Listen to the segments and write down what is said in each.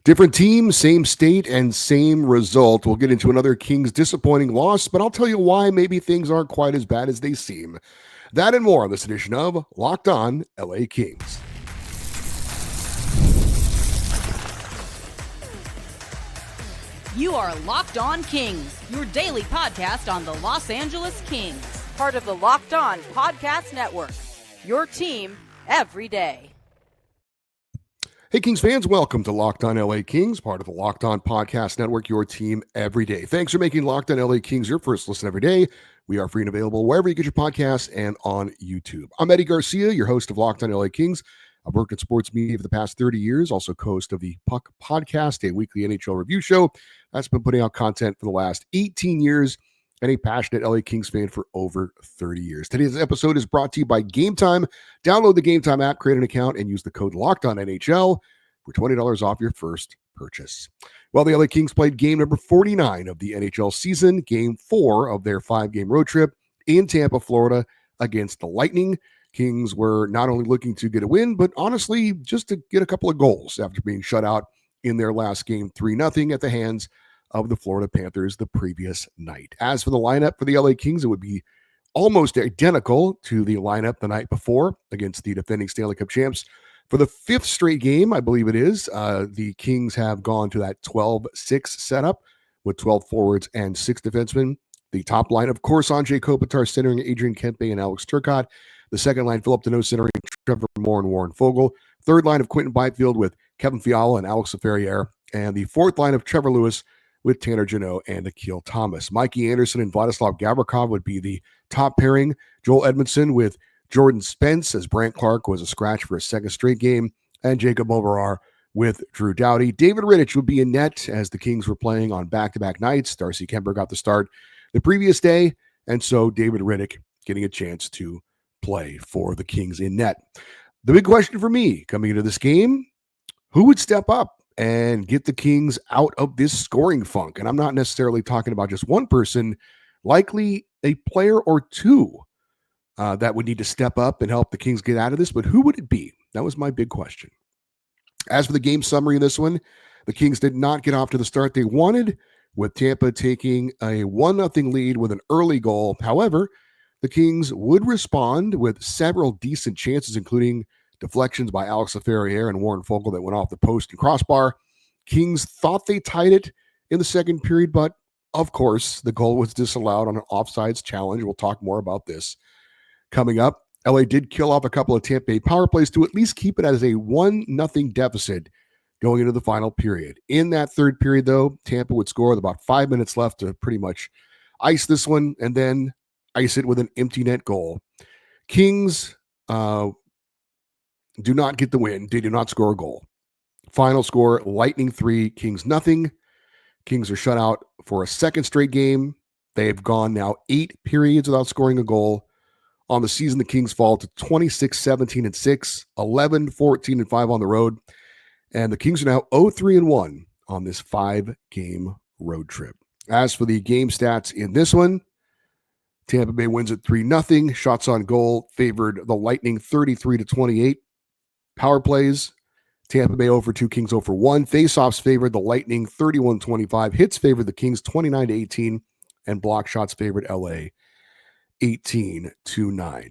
Different team, same state, and same result. We'll get into another Kings disappointing loss, but I'll tell you why maybe things aren't quite as bad as they seem. That and more on this edition of Locked On LA Kings. You are Locked On Kings, your daily podcast on the Los Angeles Kings, part of the Locked On Podcast Network, your team every day. Hey, Kings fans, welcome to Locked On LA Kings, part of the Locked On Podcast Network, your team every day. Thanks for making Locked On LA Kings your first listen every day. We are free and available wherever you get your podcasts and on YouTube. I'm Eddie Garcia, your host of Locked On LA Kings. I've worked in sports media for the past 30 years, also co-host of the Puck Podcast, a weekly NHL review show that's been putting out content for the last 18 years, and a passionate LA Kings fan for over 30 years. Today's episode is brought to you by Gametime. Download the Gametime app, create an account, and use the code LOCKEDONNHL for $20 off your first purchase. Well, the LA Kings played game number 49 of the NHL season, game 4 of their 5-game road trip in Tampa, Florida, against the Lightning. Kings were not only looking to get a win, but honestly, just to get a couple of goals after being shut out in their last game 3-0 at the hands of the Florida Panthers the previous night. As for the lineup for the LA Kings, it would be almost identical to the lineup the night before against the defending Stanley Cup champs. For the 5th straight game, I believe it is, the Kings have gone to that 12-6 setup with 12 forwards and 6 defensemen. The top line, of course, Anze Kopitar centering Adrian Kempe and Alex Turcotte. The second line, Philip Deneau centering Trevor Moore and Warren Foegele. Third line of Quentin Byfield with Kevin Fiala and Alex Ferrier. And the fourth line of Trevor Lewis with Tanner Jeannot and Akil Thomas. Mikey Anderson and Vladislav Gavrikov would be the top pairing. Joel Edmondson with Jordan Spence, as Brandt Clark was a scratch for a second straight game, and Jacob Moverar with Drew Doughty. David Rittich would be in net as the Kings were playing on back-to-back nights. Darcy Kemper got the start the previous day, and so David Rittich getting a chance to play for the Kings in net. The big question for me coming into this game, who would step up and get the Kings out of this scoring funk? And I'm not necessarily talking about just one person, likely a player or two that would need to step up and help the Kings get out of this, but who would it be? That was my big question. As for the game summary of this one, the Kings did not get off to the start they wanted, with Tampa taking a 1-0 lead with an early goal. However, the Kings would respond with several decent chances, including deflections by Alex Ferrier and Warren Foegele that went off the post and crossbar. Kings thought they tied it in the second period, but of course, the goal was disallowed on an offsides challenge. We'll talk more about this coming up. LA did kill off a couple of Tampa Bay power plays to at least keep it as a 1-0 deficit going into the final period. In that third period, though, Tampa would score with about 5 minutes left to pretty much ice this one and then ice it with an empty net goal. Kings do not get the win. They do not score a goal. Final score, Lightning 3, Kings nothing. Kings are shut out for a second straight game. They've gone now 8 periods without scoring a goal. On the season, the Kings fall to 26-17-6, 11-14-5 on the road. And the Kings are now 0-3-1 on this 5-game road trip. As for the game stats in this one, Tampa Bay wins at 3-0. Shots on goal favored the Lightning 33-28. Power plays, Tampa Bay 0-2, Kings 0-1. Faceoffs favored the Lightning 31-25. Hits favored the Kings 29-18. And block shots favored LA 18-9.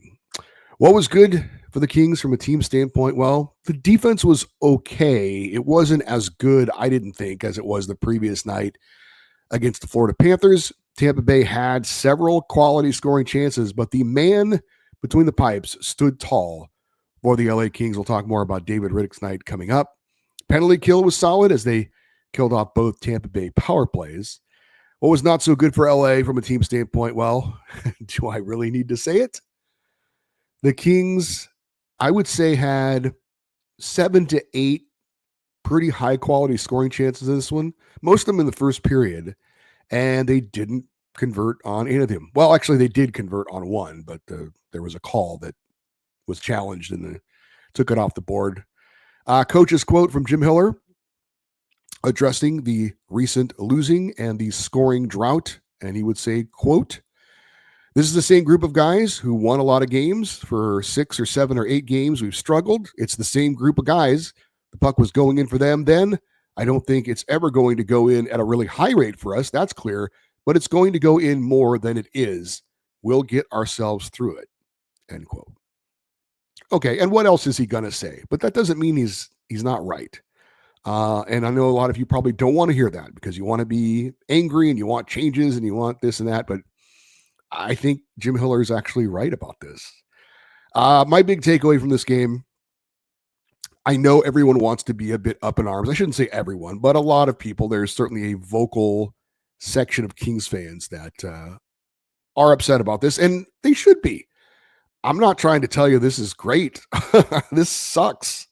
What was good for the Kings from a team standpoint? Well, the defense was okay. It wasn't as good, I didn't think, as it was the previous night against the Florida Panthers. Tampa Bay had several quality scoring chances, but the man between the pipes stood tall for the LA Kings. We'll talk more about David Rittich's night coming up. Penalty kill was solid as they killed off both Tampa Bay power plays. What was not so good for LA from a team standpoint? Well, do I really need to say it? The Kings, I would say, had 7 to 8 pretty high-quality scoring chances in this one, most of them in the first period, and they didn't convert on any of them. Well, actually, they did convert on one, but there was a call that was challenged and took it off the board. Coach's quote from Jim Hiller addressing the recent losing and the scoring drought, and he would say, quote, "This is the same group of guys who won a lot of games. For 6 or 7 or 8 games we've struggled. It's the same group of guys. The puck was going in for them then. I don't think it's ever going to go in at a really high rate for us. That's clear, but it's going to go in more than it is. We'll get ourselves through it. End quote. Okay, and what else is he going to say? But that doesn't mean he's not right. And I know a lot of you probably don't want to hear that because you want to be angry and you want changes and you want this and that. But I think Jim Hiller is actually right about this. My big takeaway from this game, I know everyone wants to be a bit up in arms. I shouldn't say everyone, but a lot of people. There's certainly a vocal section of Kings fans that are upset about this, and they should be. I'm not trying to tell you this is great. This sucks.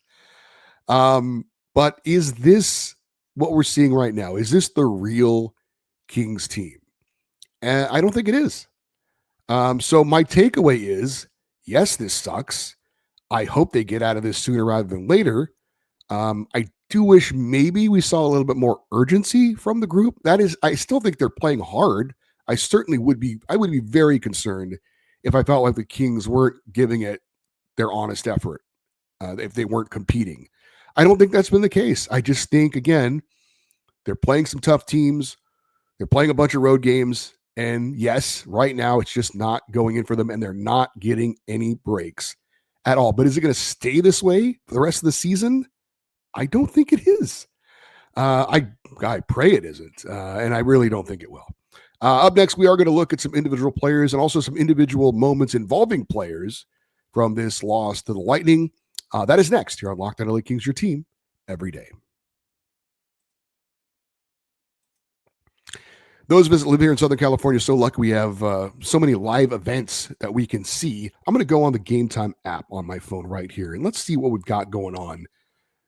But is this what we're seeing right now? Is this the real Kings team? And I don't think it is. So my takeaway is, yes, this sucks. I hope they get out of this sooner rather than later. I do wish maybe we saw a little bit more urgency from the group. That is, I still think they're playing hard. I would be very concerned if I felt like the Kings weren't giving it their honest effort, if they weren't competing. I don't think that's been the case. I just think, again, they're playing some tough teams. They're playing a bunch of road games. And yes, right now it's just not going in for them, and they're not getting any breaks at all. But is it going to stay this way for the rest of the season? I don't think it is. I pray it isn't, and I really don't think it will. Up next, we are going to look at some individual players and also some individual moments involving players from this loss to the Lightning. That is next here on Locked On LA Kings, your team every day. Those of us that live here in Southern California are so lucky we have so many live events that we can see. I'm going to go on the Gametime app on my phone right here, and let's see what we've got going on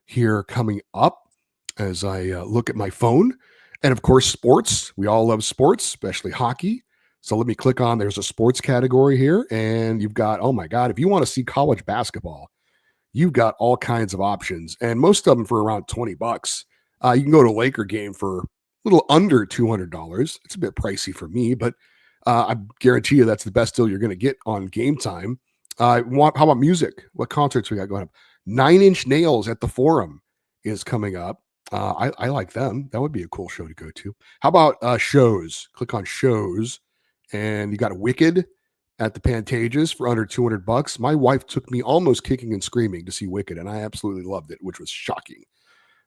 here coming up as I look at my phone. And of course, sports. We all love sports, especially hockey. So let me click on, there's a sports category here, and you've got, oh my God, if you want to see college basketball, you've got all kinds of options, and most of them for around $20. You can go to a Laker game for a little under $200. It's a bit pricey for me, but I guarantee you that's the best deal you're going to get on Gametime. How about music? What concerts we got going up? 9 Inch Nails at the Forum is coming up. I like them. That would be a cool show to go to. How about shows? Click on shows, and you got Wicked at the Pantages for under $200. My wife took me almost kicking and screaming to see Wicked, and I absolutely loved it, which was shocking.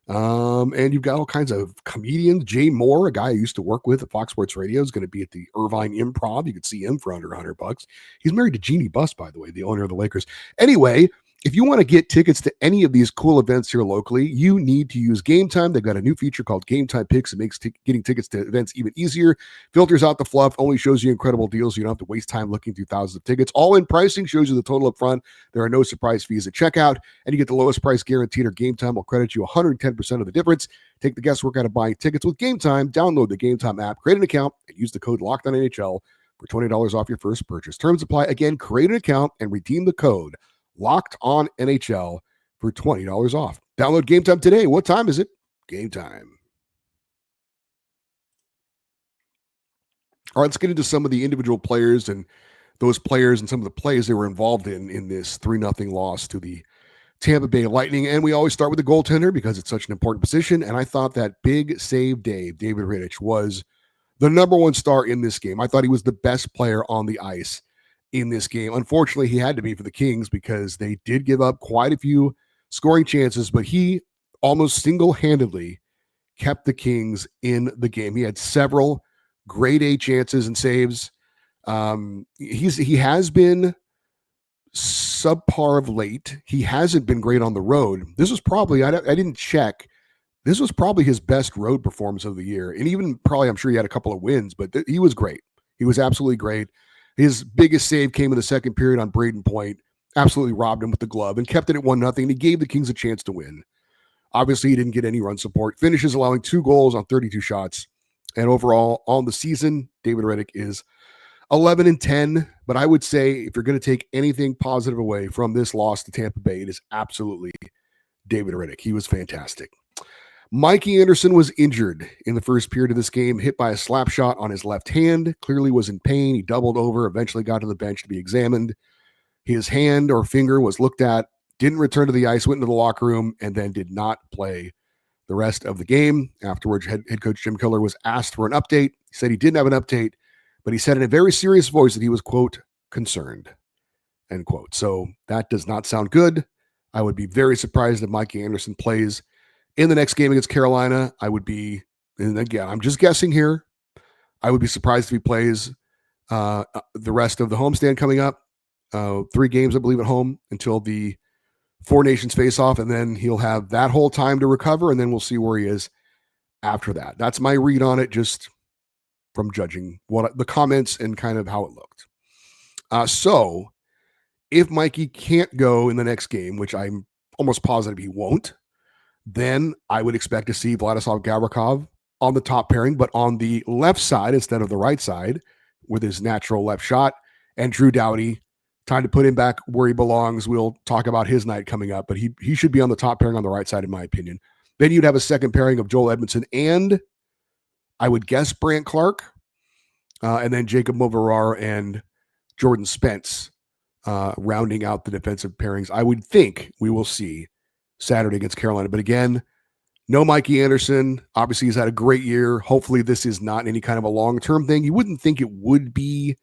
And you've got all kinds of comedians. Jay Moore, a guy I used to work with at Fox Sports Radio, is going to be at the Irvine Improv. You could see him for under $100. He's married to Jeannie Buss, by the way, the owner of the Lakers. Anyway, if you want to get tickets to any of these cool events here locally, you need to use Gametime. They've got a new feature called Gametime Picks. It makes getting tickets to events even easier. Filters out the fluff, only shows you incredible deals, so you don't have to waste time looking through thousands of tickets. All-in pricing shows you the total up front. There are no surprise fees at checkout, and you get the lowest price guaranteed, or Gametime will credit you 110% of the difference. Take the guesswork out of buying tickets with Gametime. Download the Gametime app, create an account, and use the code LOCKEDONNHL for $20 off your first purchase. Terms apply. Again, create an account and redeem the code Locked On NHL for $20 off. Download Gametime today. What time is it? Gametime. All right, let's get into some of the individual players and those players and some of the plays they were involved in this 3-0 loss to the Tampa Bay Lightning. And we always start with the goaltender because it's such an important position. And I thought that big save David Rittich, was the number one star in this game. I thought he was the best player on the ice in this game. Unfortunately, he had to be for the Kings because they did give up quite a few scoring chances, but he almost single-handedly kept the Kings in the game. He had several grade A chances and saves. He has been subpar of late. He hasn't been great on the road. This was probably, I didn't check, this was probably his best road performance of the year. And even probably, I'm sure he had a couple of wins, but he was great. He was absolutely great. His biggest save came in the second period on Braden Point. Absolutely robbed him with the glove and kept it at 1-0. And he gave the Kings a chance to win. Obviously, he didn't get any run support. Finishes allowing 2 goals on 32 shots. And overall, on the season, David Rittich is 11-10. But I would say if you're going to take anything positive away from this loss to Tampa Bay, it is absolutely David Rittich. He was fantastic. Mikey Anderson was injured in the first period of this game, hit by a slap shot on his left hand, clearly was in pain. He doubled over, eventually got to the bench to be examined. His hand or finger was looked at, didn't return to the ice, went into the locker room, and then did not play the rest of the game. Afterwards, head coach Jim Keller was asked for an update. He said he didn't have an update, but he said in a very serious voice that he was, quote, concerned, end quote. So that does not sound good. I would be very surprised if Mikey Anderson plays in the next game against Carolina. I would be, and again, I'm just guessing here. I would be surprised if he plays the rest of the homestand coming up. 3 games, I believe, at home until the Four Nations face off, and then he'll have that whole time to recover, and then we'll see where he is after that. That's my read on it, just from judging what the comments and kind of how it looked. So if Mikey can't go in the next game, which I'm almost positive he won't, then I would expect to see Vladislav Gavrikov on the top pairing, but on the left side instead of the right side with his natural left shot, and Drew Doughty. Time to put him back where he belongs. We'll talk about his night coming up, but he should be on the top pairing on the right side, in my opinion. Then you'd have a second pairing of Joel Edmondson and I would guess Brant Clark, and then Jacob Moverar and Jordan Spence rounding out the defensive pairings. I would think we will see Saturday against Carolina. But again, no Mikey Anderson. Obviously, he's had a great year. Hopefully, this is not any kind of a long-term thing. You wouldn't think it would be.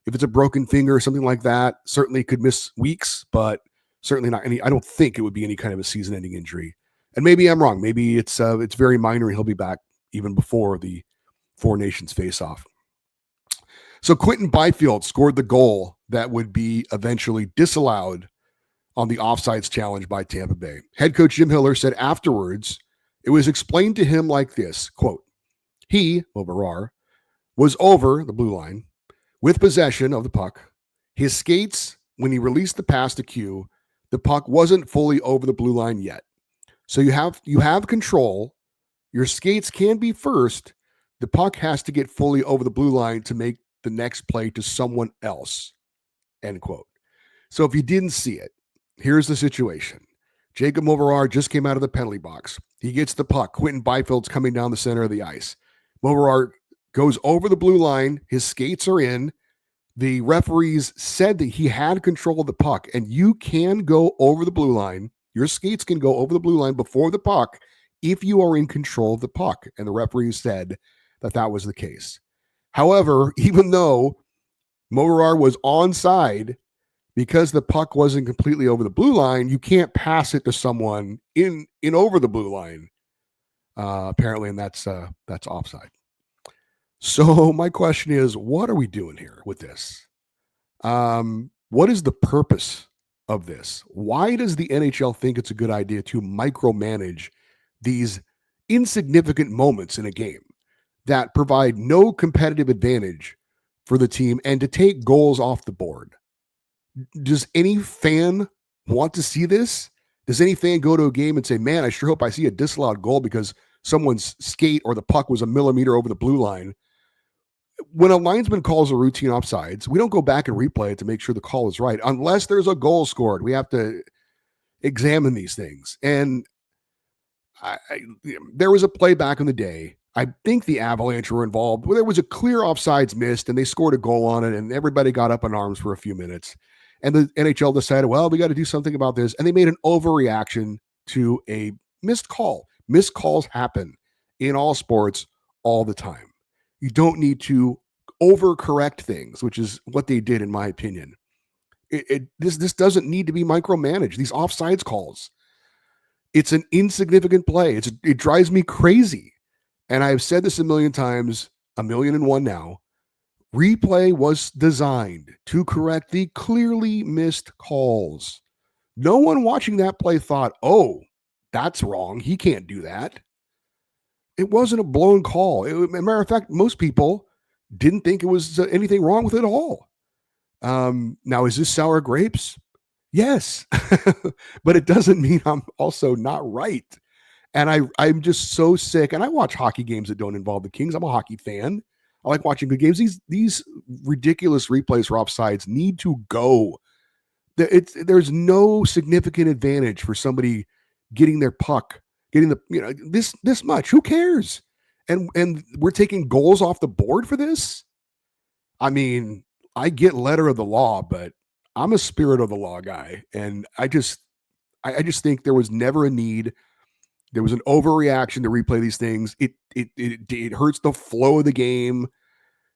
If it's a broken finger or something like that, certainly could miss weeks, but certainly not any. I don't think it would be any kind of a season-ending injury. And maybe I'm wrong. Maybe it's very minor and he'll be back even before the Four Nations face-off. So Quentin Byfield scored the goal that would be eventually disallowed on the offsides challenge by Tampa Bay. Head coach Jim Hiller said afterwards, it was explained to him like this, quote, he, Moverar, was over the blue line with possession of the puck. His skates, when he released the pass to Q, the puck wasn't fully over the blue line yet. So you have control. Your skates can be first. The puck has to get fully over the blue line to make the next play to someone else, end quote. So if you didn't see it, here's the situation. Jacob Moverar just came out of the penalty box. He gets the puck. Quentin Byfield's coming down the center of the ice. Moverar goes over the blue line. His skates are in. The referees said that he had control of the puck, and you can go over the blue line. Your skates can go over the blue line before the puck if you are in control of the puck. And the referees said that that was the case. However, even though Moverar was onside, because the puck wasn't completely over the blue line, you can't pass it to someone in over the blue line, apparently, and that's offside. So my question is, what are we doing here with this? What is the purpose of this? Why does the NHL think it's a good idea to micromanage these insignificant moments in a game that provide no competitive advantage for the team and to take goals off the board? Does any fan want to see this? Does any fan go to a game and say, man, I sure hope I see a disallowed goal because someone's skate or the puck was a millimeter over the blue line? When a linesman calls a routine offsides, we don't go back and replay it to make sure the call is right. Unless there's a goal scored, we have to examine these things. And there was a play back in the day. I think the Avalanche were involved where there was a clear offsides missed and they scored a goal on it and everybody got up in arms for a few minutes. And the NHL decided, well, we got to do something about this. And they made an overreaction to a missed call. Missed calls happen in all sports all the time. You don't need to overcorrect things, which is what they did, in my opinion. This doesn't need to be micromanaged. These offsides calls, it's an insignificant play. It drives me crazy. And I've said this a million times, 1,000,001 now. Replay was designed to correct the clearly missed calls. No one watching that play thought, oh, that's wrong. He can't do that. It wasn't a blown call. As a matter of fact, most people didn't think it was anything wrong with it at all. Now, is this sour grapes? Yes, but it doesn't mean I'm also not right. And I'm just so sick. And I watch hockey games that don't involve the Kings. I'm a hockey fan. I like watching good games. These ridiculous replays for offsides need to go. There's no significant advantage for somebody getting their puck, getting this much. Who cares? And we're taking goals off the board for this. I mean, I get letter of the law, but I'm a spirit of the law guy, and I just think there was never a need There was an overreaction to replay these things. It hurts the flow of the game.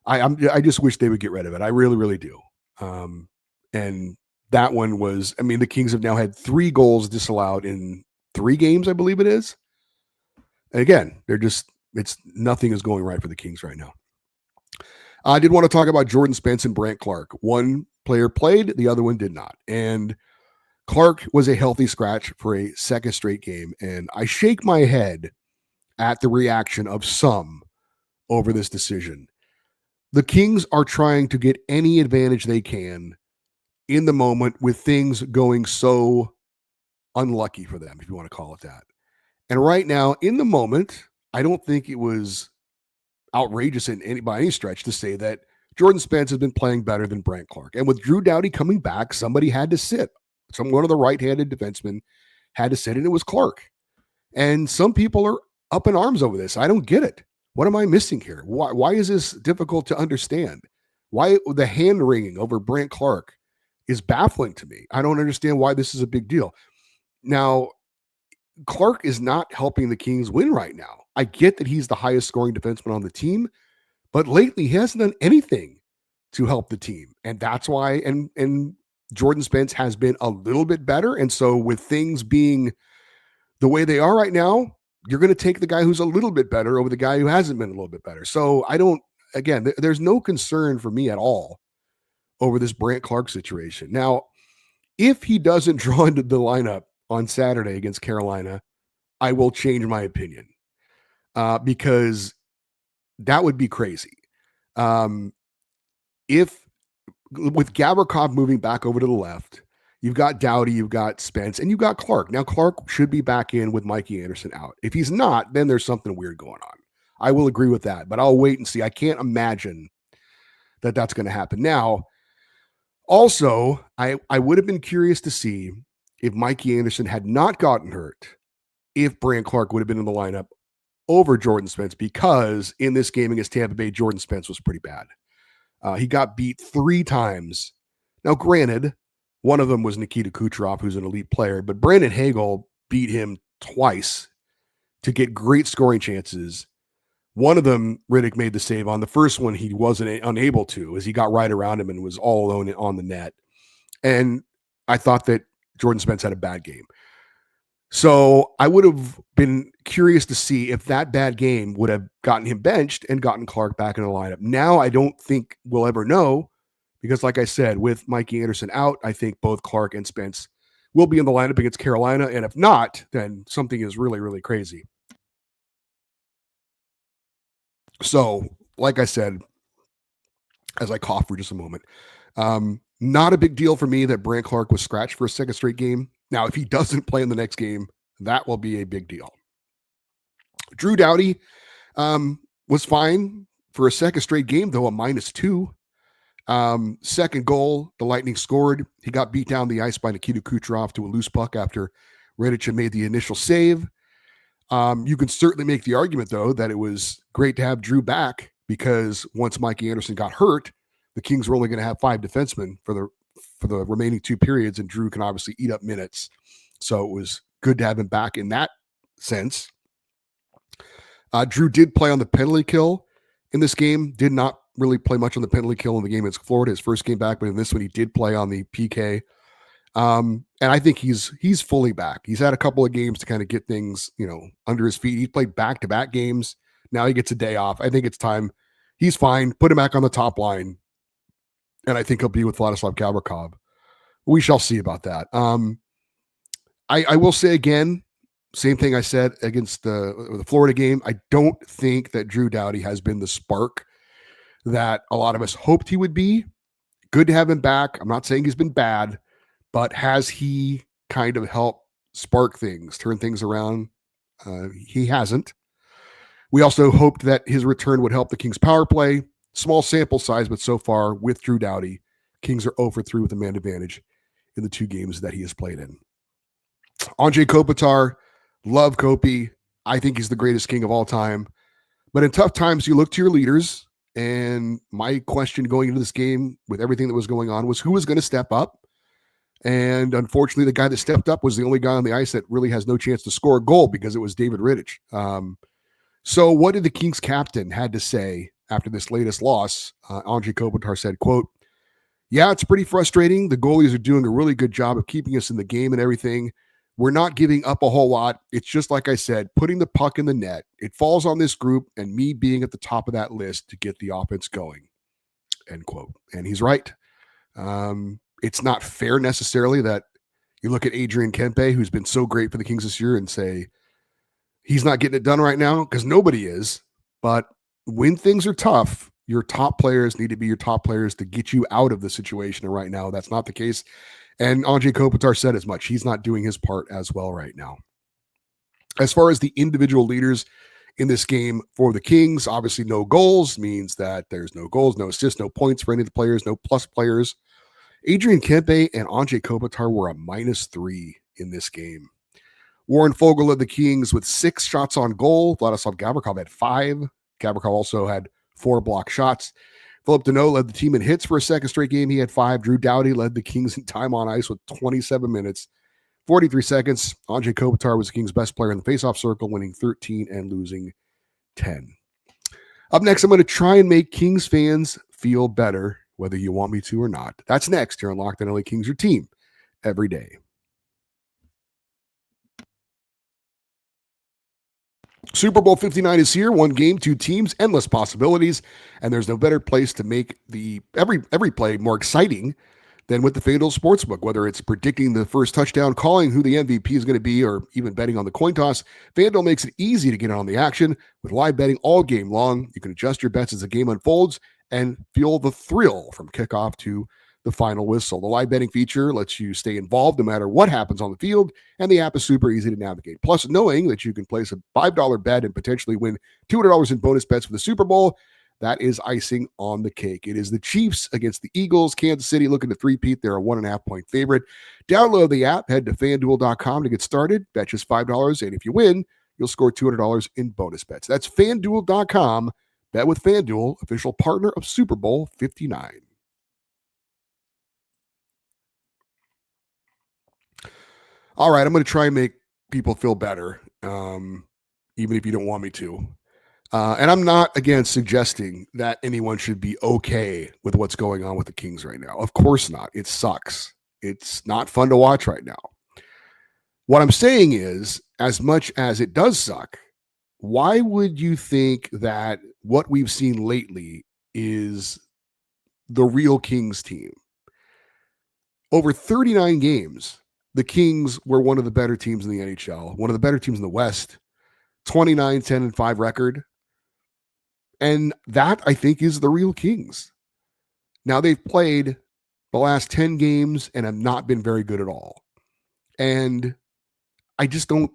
I just wish they would get rid of it. I really, really do. And that one was, I mean, the Kings have now had 3 goals disallowed in 3 games, I believe it is. And again, nothing is going right for the Kings right now. I did want to talk about Jordan Spence and Brandt Clarke. One player played, the other one did not. And Clarke was a healthy scratch for a second straight game. And I shake my head at the reaction of some over this decision. The Kings are trying to get any advantage they can in the moment with things going so unlucky for them, if you want to call it that. And right now, in the moment, I don't think it was outrageous by any stretch to say that Jordan Spence has been playing better than Brandt Clarke. And with Drew Doughty coming back, somebody had to sit. One of the right-handed defensemen had to sit, and it was Clarke. And some people are up in arms over this. I don't get it. What am I missing here? Why is this difficult to understand? Why the hand wringing over Brandt Clarke is baffling to me. I don't understand why this is a big deal. Now, Clarke is not helping the Kings win right now. I get that he's the highest scoring defenseman on the team, but lately he hasn't done anything to help the team. And that's why, and Jordan Spence has been a little bit better. And so with things being the way they are right now, you're going to take the guy who's a little bit better over the guy who hasn't been a little bit better. So there's no concern for me at all over this Brandt Clarke situation. Now, if he doesn't draw into the lineup on Saturday against Carolina, I will change my opinion because that would be crazy. If with Gavrikov moving back over to the left, you've got Doughty, you've got Spence, and you've got Clarke. Now, Clarke should be back in with Mikey Anderson out. If he's not, then there's something weird going on. I will agree with that, but I'll wait and see. I can't imagine that that's going to happen. Now, also, I would have been curious to see if Mikey Anderson had not gotten hurt, if Brandt Clarke would have been in the lineup over Jordan Spence, because in this game against Tampa Bay, Jordan Spence was pretty bad. He got beat 3 times. Now, granted, one of them was Nikita Kucherov, who's an elite player, but Brandon Hagel beat him twice to get great scoring chances. One of them, Riddick made the save on. The first one, he wasn't unable to, as he got right around him and was all alone on the net. And I thought that Jordan Spence had a bad game. So I would have been curious to see if that bad game would have gotten him benched and gotten Clarke back in the lineup. Now I don't think we'll ever know because, like I said, with Mikey Anderson out, I think both Clarke and Spence will be in the lineup against Carolina. And if not, then something is really, really crazy. So, like I said, as I cough for just a moment, not a big deal for me that Brandt Clarke was scratched for a second straight game. Now, if he doesn't play in the next game, that will be a big deal. Drew Doughty was fine for a second straight game, though, a -2. Second goal, the Lightning scored. He got beat down the ice by Nikita Kucherov to a loose puck after Riddick had made the initial save. You can certainly make the argument, though, that it was great to have Drew back because once Mikey Anderson got hurt, the Kings were only going to have 5 defensemen for the remaining 2 periods, and Drew can obviously eat up minutes. So it was good to have him back in that sense. Drew did play on the penalty kill in this game, did not really play much on the penalty kill in the game against Florida, his first game back, but in this one he did play on the PK. And I think he's fully back. He's had a couple of games to kind of get things, under his feet. He played back-to-back games. Now he gets a day off. I think it's time. He's fine. Put him back on the top line. And I think he'll be with Vladislav Gavrikov. We shall see about that. I will say again, same thing I said against the Florida game. I don't think that Drew Doughty has been the spark that a lot of us hoped he would be. Good to have him back. I'm not saying he's been bad, but has he kind of helped spark things, turn things around? He hasn't. We also hoped that his return would help the Kings power play. Small sample size, but so far with Drew Doughty, Kings are 0 for 3 with a man advantage in the 2 games that he has played in. Andrei Kopitar, love Kopi. I think he's the greatest King of all time. But in tough times, you look to your leaders. And my question going into this game with everything that was going on was who was going to step up? And unfortunately, the guy that stepped up was the only guy on the ice that really has no chance to score a goal because it was David Rittich. So what did the Kings captain had to say after this latest loss? Andre Kopitar said, quote, "Yeah, it's pretty frustrating. The goalies are doing a really good job of keeping us in the game and everything. We're not giving up a whole lot. It's just like I said, putting the puck in the net. It falls on this group and me being at the top of that list to get the offense going." End quote. And he's right. It's not fair necessarily that you look at Adrian Kempe, who's been so great for the Kings this year, and say he's not getting it done right now, because nobody is. But when things are tough, your top players need to be your top players to get you out of the situation. And right now, that's not the case. And Andre Kopitar said as much. He's not doing his part as well right now. As far as the individual leaders in this game for the Kings, obviously no goals means that there's no goals, no assists, no points for any of the players, no plus players. Adrian Kempe and Andre Kopitar were a -3 in this game. Warren Foegele led the Kings with 6 shots on goal. Vladislav Gavrikov had 5. Gavrikov also had 4 block shots. Philip Deneau led the team in hits for a second straight game. He had 5. Drew Doughty led the Kings in time on ice with 27 minutes, 43 seconds. Andre Kopitar was the Kings' best player in the faceoff circle, winning 13 and losing 10. Up next, I'm going to try and make Kings fans feel better, whether you want me to or not. That's next here on Locked On LA Kings, your team every day. Super Bowl 59 is here. 1 game, 2 teams, endless possibilities, and there's no better place to make the every play more exciting than with the FanDuel Sportsbook. Whether it's predicting the first touchdown, calling who the MVP is going to be, or even betting on the coin toss, FanDuel makes it easy to get on the action with live betting all game long. You can adjust your bets as the game unfolds and feel the thrill from kickoff to the final whistle. The live betting feature lets you stay involved no matter what happens on the field, and the app is super easy to navigate. Plus, knowing that you can place a $5 bet and potentially win $200 in bonus bets for the Super Bowl, that is icing on the cake. It is the Chiefs against the Eagles. Kansas City looking to three-peat. They're a 1.5-point favorite. Download the app. Head to FanDuel.com to get started. Bet just $5, and if you win, you'll score $200 in bonus bets. That's FanDuel.com. Bet with FanDuel, official partner of Super Bowl 59. All right, I'm going to try and make people feel better, even if you don't want me to. And I'm not, again, suggesting that anyone should be okay with what's going on with the Kings right now. Of course not. It sucks. It's not fun to watch right now. What I'm saying is, as much as it does suck, why would you think that what we've seen lately is the real Kings team? Over 39 games, the Kings were one of the better teams in the NHL, one of the better teams in the West, 29, 10, and 5 record. And that, I think, is the real Kings. Now, they've played the last 10 games and have not been very good at all. And I just don't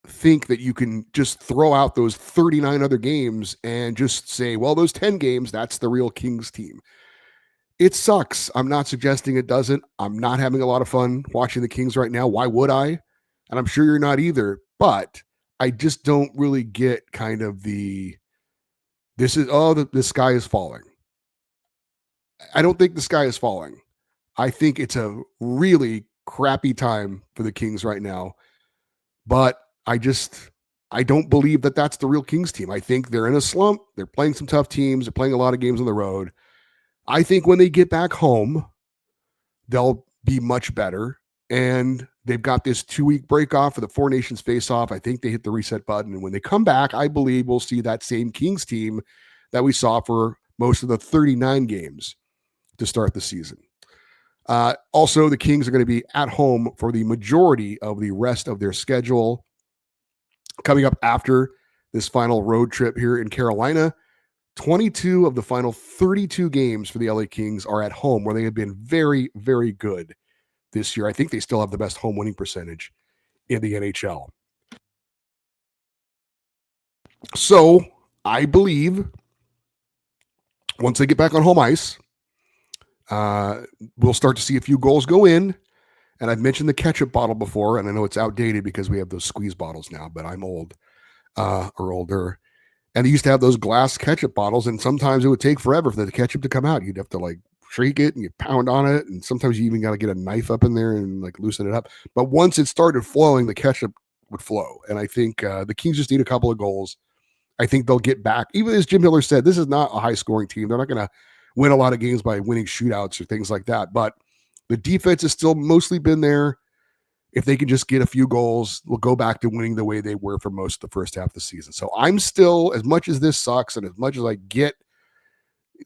think that you can just throw out those 39 other games and just say, well, those 10 games, that's the real Kings team. It sucks. I'm not suggesting it doesn't. I'm not having a lot of fun watching the Kings right now. Why would I? And I'm sure you're not either. But I just don't really get kind of the sky is falling. I don't think the sky is falling. I think it's a really crappy time for the Kings right now. But I don't believe that that's the real Kings team. I think they're in a slump. They're playing some tough teams. They're playing a lot of games on the road. I think when they get back home, they'll be much better. And they've got this 2-week break off for the Four Nations face-off. I think they hit the reset button. And when they come back, I believe we'll see that same Kings team that we saw for most of the 39 games to start the season. Also, the Kings are going to be at home for the majority of the rest of their schedule. Coming up after this final road trip here in Carolina, 22 of the final 32 games for the LA Kings are at home, where they have been very, very good this year. I think they still have the best home winning percentage in the NHL. So I believe once they get back on home ice, we'll start to see a few goals go in. And I've mentioned the ketchup bottle before, and I know it's outdated because we have those squeeze bottles now, but I'm old or older. And they used to have those glass ketchup bottles, and sometimes it would take forever for the ketchup to come out. You'd have to shake it and you pound on it. And sometimes you even got to get a knife up in there and like loosen it up. But once it started flowing, the ketchup would flow. And I think the Kings just need a couple of goals. I think they'll get back. Even as Jim Miller said, this is not a high scoring team. They're not going to win a lot of games by winning shootouts or things like that. But the defense has still mostly been there. If they can just get a few goals, we'll go back to winning the way they were for most of the first half of the season. So I'm still, as much as this sucks and as much as I get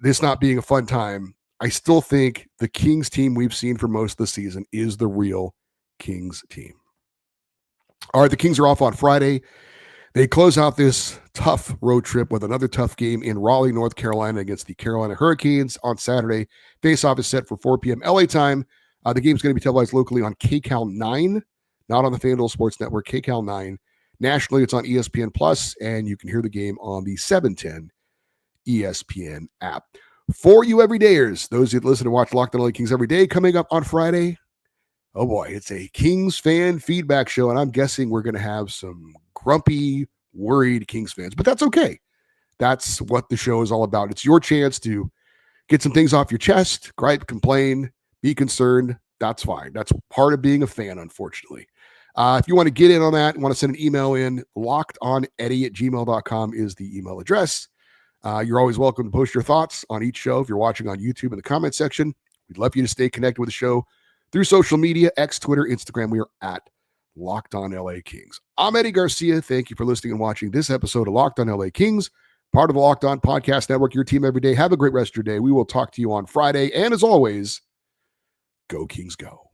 this not being a fun time, I still think the Kings team we've seen for most of the season is the real Kings team. All right, the Kings are off on Friday. They close out this tough road trip with another tough game in Raleigh, North Carolina against the Carolina Hurricanes on Saturday. Face-off is set for 4 p.m. LA time. The game's going to be televised locally on KCAL 9, not on the FanDuel Sports Network, KCAL 9. Nationally, it's on ESPN Plus, and you can hear the game on the 710 ESPN app. For you everydayers, those who listen and watch Locked On LA Kings every day, coming up on Friday, oh boy, it's a Kings fan feedback show, and I'm guessing we're going to have some grumpy, worried Kings fans, but that's okay. That's what the show is all about. It's your chance to get some things off your chest, gripe, complain, be concerned. That's fine. That's part of being a fan, unfortunately. If you want to get in on that and want to send an email in, lockedoneddie@gmail.com is the email address. You're always welcome to post your thoughts on each show if you're watching on YouTube in the comment section. We'd love you to stay connected with the show through social media, X, Twitter, Instagram. We are at Locked On LA Kings. I'm Eddie Garcia. Thank you for listening and watching this episode of Locked On LA Kings, part of the Locked On Podcast Network, your team every day. Have a great rest of your day. We will talk to you on Friday. And as always, go Kings go.